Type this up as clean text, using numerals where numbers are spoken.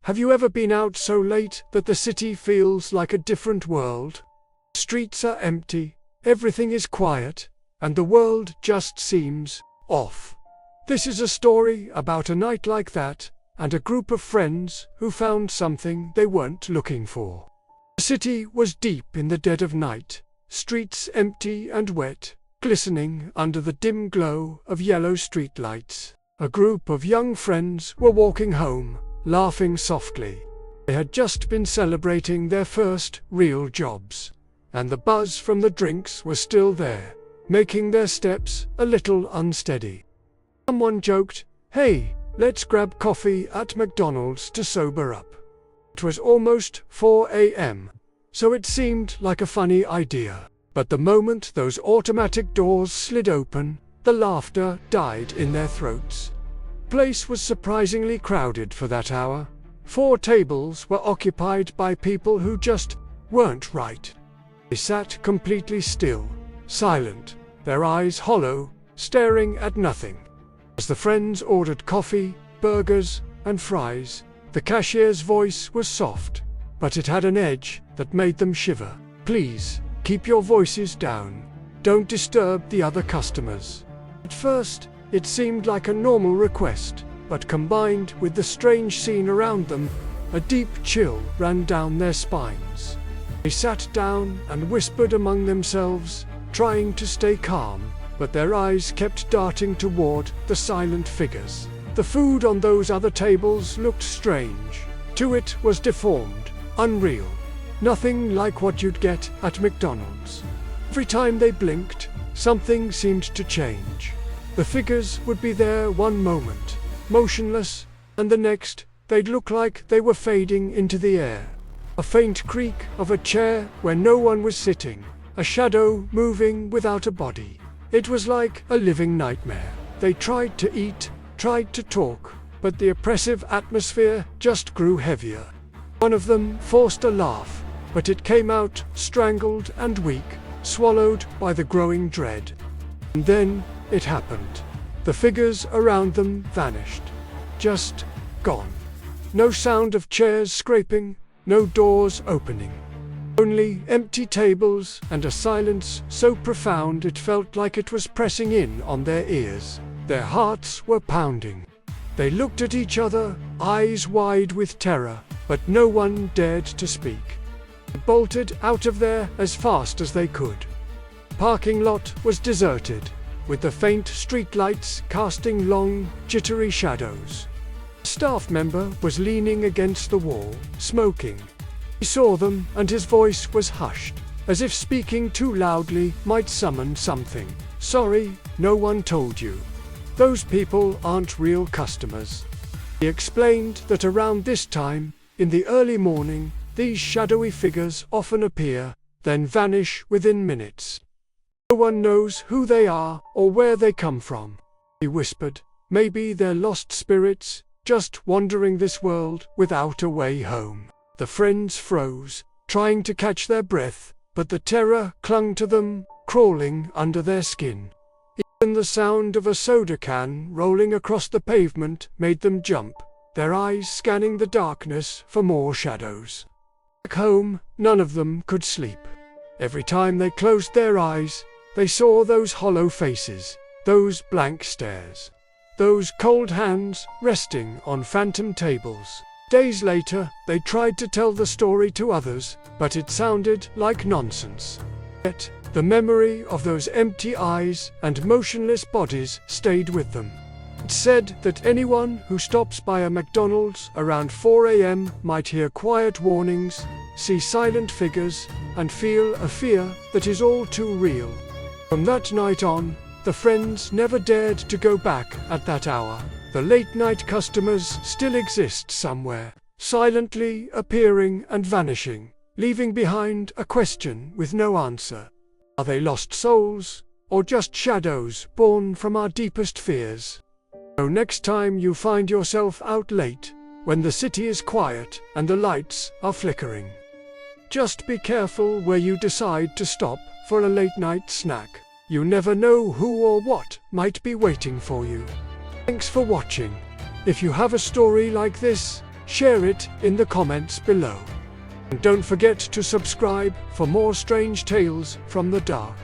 Have you ever been out so late that the city feels like a different world? Streets are empty, everything is quiet, and the world just seems off. This is a story about a night like that, and a group of friends who found something they weren't looking for. The city was deep in the dead of night, streets empty and wet, glistening under the dim glow of yellow streetlights. A group of young friends were walking home, laughing softly. They had just been celebrating their first real jobs, and the buzz from the drinks was still there, making their steps a little unsteady. Someone joked, "Hey, let's grab coffee at McDonald's to sober up." It was almost 4 a.m., so it seemed like a funny idea. But the moment those automatic doors slid open, the laughter died in their throats. The place was surprisingly crowded for that hour. 4 tables were occupied by people who just weren't right. They sat completely still, silent, their eyes hollow, staring at nothing. As the friends ordered coffee, burgers, and fries, the cashier's voice was soft, but it had an edge that made them shiver. "Please, keep your voices down. Don't disturb the other customers." At first, it seemed like a normal request, but combined with the strange scene around them, a deep chill ran down their spines. They sat down and whispered among themselves, trying to stay calm, but their eyes kept darting toward the silent figures. The food on those other tables looked strange. To it was deformed, unreal, nothing like what you'd get at McDonald's. Every time they blinked, something seemed to change. The figures would be there one moment, motionless, and the next, they'd look like they were fading into the air. A faint creak of a chair where no one was sitting, a shadow moving without a body. It was like a living nightmare. They tried to eat, tried to talk, but the oppressive atmosphere just grew heavier. One of them forced a laugh, but it came out strangled and weak, swallowed by the growing dread. And then it happened. The figures around them vanished. Just gone. No sound of chairs scraping, no doors opening. Only empty tables and a silence so profound it felt like it was pressing in on their ears. Their hearts were pounding. They looked at each other, eyes wide with terror, but no one dared to speak. They bolted out of there as fast as they could. The parking lot was deserted, with the faint streetlights casting long, jittery shadows. A staff member was leaning against the wall, smoking. He saw them, and his voice was hushed, as if speaking too loudly might summon something. "Sorry, no one told you. Those people aren't real customers." He explained that around this time, in the early morning, these shadowy figures often appear, then vanish within minutes. "No one knows who they are or where they come from," he whispered. "Maybe they're lost spirits, just wandering this world without a way home." The friends froze, trying to catch their breath, but the terror clung to them, crawling under their skin. Even the sound of a soda can rolling across the pavement made them jump, their eyes scanning the darkness for more shadows. Back home, none of them could sleep. Every time they closed their eyes, they saw those hollow faces, those blank stares, those cold hands resting on phantom tables. Days later, they tried to tell the story to others, but it sounded like nonsense. Yet, the memory of those empty eyes and motionless bodies stayed with them. It said that anyone who stops by a McDonald's around 4 a.m. might hear quiet warnings, see silent figures, and feel a fear that is all too real. From that night on, the friends never dared to go back at that hour. The late-night customers still exist somewhere, silently appearing and vanishing, leaving behind a question with no answer. Are they lost souls, or just shadows born from our deepest fears? So next time you find yourself out late, when the city is quiet and the lights are flickering, just be careful where you decide to stop for a late-night snack. You never know who or what might be waiting for you. Thanks for watching. If you have a story like this, share it in the comments below. And don't forget to subscribe for more strange tales from the dark.